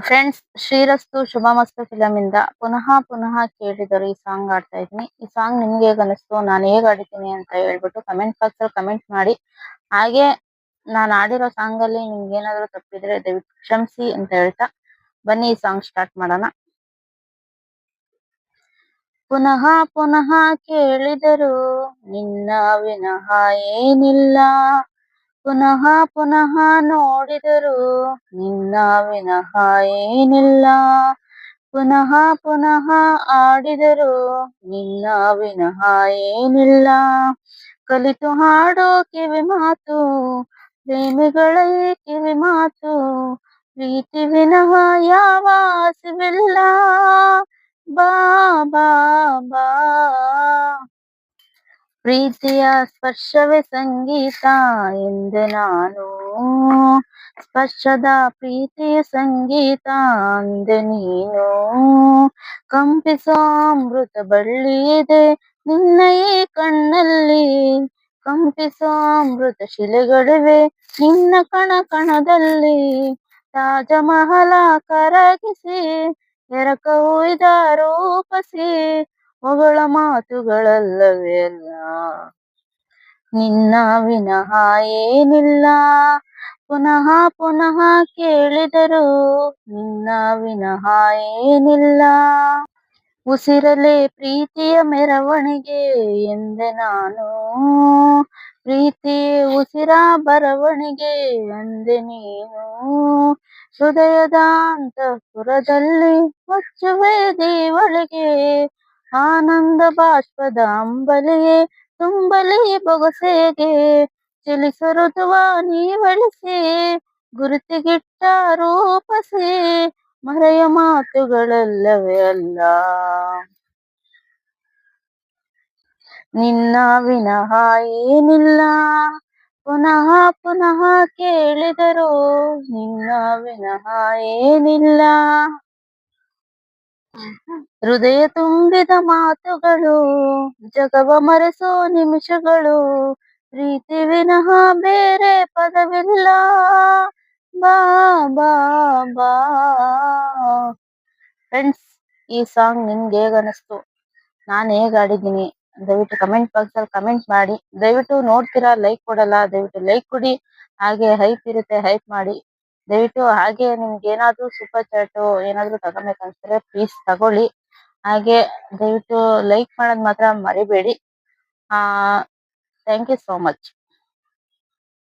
Friends, ಶ್ರೀರಸ್ತು ಶುಭಮಸ್ತು film ಇಂದ ಪುನಃ ಪುನಃ ಕೇಳಿದರು ಈ ಸಾಂಗ್ ಆಡ್ತಾ ಇದ್ದೀನಿ. ಈ ಸಾಂಗ್ ನಿಮ್ಗೆ ಹೇಗ್ ಅನಿಸ್ತು, ನಾನು ಹೇಗ್ ಆಡಿದ್ದೀನಿ ಅಂತ ಹೇಳ್ಬಿಟ್ಟು ಕಮೆಂಟ್ ಬಾಕ್ಸ್ ಅಲ್ಲಿ ಕಮೆಂಟ್ ಮಾಡಿ. ಹಾಗೆ ನಾನು ಆಡಿರೋ ಸಾಂಗ್ ಅಲ್ಲಿ ನಿಮ್ಗೆ ಏನಾದ್ರು ತಪ್ಪಿದ್ರೆ ದಯವಿಟ್ಟು ಕ್ಷಮಿಸಿ ಅಂತ ಹೇಳ್ತಾ ಬನ್ನಿ ಈ ಸಾಂಗ್ ಸ್ಟಾರ್ಟ್ ಮಾಡೋಣ. ಪುನಃ ಪುನಃ ಕೇಳಿದರು ನಿನ್ನ ವಿನಃ ಏನಿಲ್ಲ, ಪುನಃ ಪುನಃ ನೋಡಿದರು ನಿನ್ನ ವಿನಃ ಏನಿಲ್ಲ, ಪುನಃ ಪುನಃ ಆಡಿದರು ನಿನ್ನ ವಿನಃ ಏನಿಲ್ಲ. ಕಲಿತು ಹಾಡೋ ಕಿವಿ ಮಾತು ಪ್ರೇಮಿಗಳೇ ಕಿವಿ ಮಾತು, ಪ್ರೀತಿ ವಿನಃ ಯಾವ ಹಸಿವಿಲ್ಲ, ಬಾ ಬಾ ಬಾ. ಪ್ರೀತಿಯ ಸ್ಪರ್ಶವೇ ಸಂಗೀತ ಎಂದೆ ನಾನು, ಸ್ಪರ್ಶದ ಪ್ರೀತಿಯ ಸಂಗೀತ ಅಂದೆ ನೀನು. ಕಂಪಿಸೋ ಅಮೃತ ಬಳ್ಳಿ ಇದೆ ನಿನ್ನ ಈ ಕಣ್ಣಲ್ಲಿ, ಕಂಪಿಸೋ ಅಮೃತ ಶಿಲೆಗಳಿವೆ ನಿನ್ನ ಕಣ ಕಣದಲ್ಲಿ. ತಾಜ ಮಹಲ ಕರಗಿಸಿ ಎರಕ ಹುಯ್ದ ರೂಪಸಿ, ಹೊಗಳ ಮಾತುಗಳಲ್ಲವೇ ಅಲ್ಲ, ನಿನ್ನ ವಿನಃ ಏನಿಲ್ಲ. ಪುನಃ ಪುನಃ ಕೇಳಿದರು ನಿನ್ನ ವಿನಃ ಏನಿಲ್ಲ. ಉಸಿರಲೆ ಪ್ರೀತಿಯ ಮೆರವಣಿಗೆ ಎಂದೆ ನಾನು, ಪ್ರೀತಿ ಉಸಿರ ಬರವಣಿಗೆ ಅಂದೆ ನೀನು. ಹೃದಯದ ಅಂತಃಪುರದಲ್ಲಿ ಮುಚ್ಚುವೆ ದೇವಳಿಗೆ, ಆನಂದ ಬಾಷ್ಪದ ಅಂಬಲಿಯೇ ತುಂಬಲಿ ಬೊಗಸೆಗೆ. ಚಲಿಸರುದುವ ನೀವಳಿಸಿ ಗುರುತಿಗಿಟ್ಟ ರೂಪಸಿ, ಮರೆಯ ಮಾತುಗಳಲ್ಲವೇ ಅಲ್ಲ, ನಿನ್ನ ವಿನಃ ಏನಿಲ್ಲ. ಪುನಃ ಪುನಃ ಕೇಳಿದರು ನಿನ್ನ ವಿನಃ ಏನಿಲ್ಲ. ಹೃದಯ ತುಂಬಿದ ಮಾತುಗಳು ಜಗವ ಮರೆಸೋ ನಿಮಿಷಗಳು, ಪ್ರೀತಿ ವಿನಃ ಬೇರೆ ಪದವಿಲ್ಲ, ಬಾ ಬಾ ಬಾ. ಫ್ರೆಂಡ್ಸ್, ಈ ಸಾಂಗ್ ನಿಮ್ಗೆ ಹೇಗ್ ಅನಿಸ್ತು, ನಾನು ಹೇಗ್ ಆಡಿದ್ದೀನಿ ದಯವಿಟ್ಟು ಕಮೆಂಟ್ ಬಾಕ್ಸ್ ಅಲ್ಲಿ ಕಮೆಂಟ್ ಮಾಡಿ. ದಯವಿಟ್ಟು ನೋಡ್ತೀರಾ ಲೈಕ್ ಕೊಡಲ್ಲ, ದಯವಿಟ್ಟು ಲೈಕ್ ಕೊಡಿ. ಹಾಗೆ ಹೈಪ್ ಇರುತ್ತೆ ಹೈಪ್ ಮಾಡಿ ದಯವಿಟ್ಟು. ಹಾಗೆ ನಿಮ್ಗೆ ಏನಾದ್ರು ಸೂಪರ್ ಚಾಟ್ ಏನಾದ್ರು ತಗೋಬೇಕನ್ಸಿದ್ರೆ ಪ್ಲೀಸ್ ತಗೊಳ್ಳಿ. ಹಾಗೆ ದಯವಿಟ್ಟು ಲೈಕ್ ಮಾಡೋದ್ ಮಾತ್ರ ಮರಿಬೇಡಿ. Thank you so much.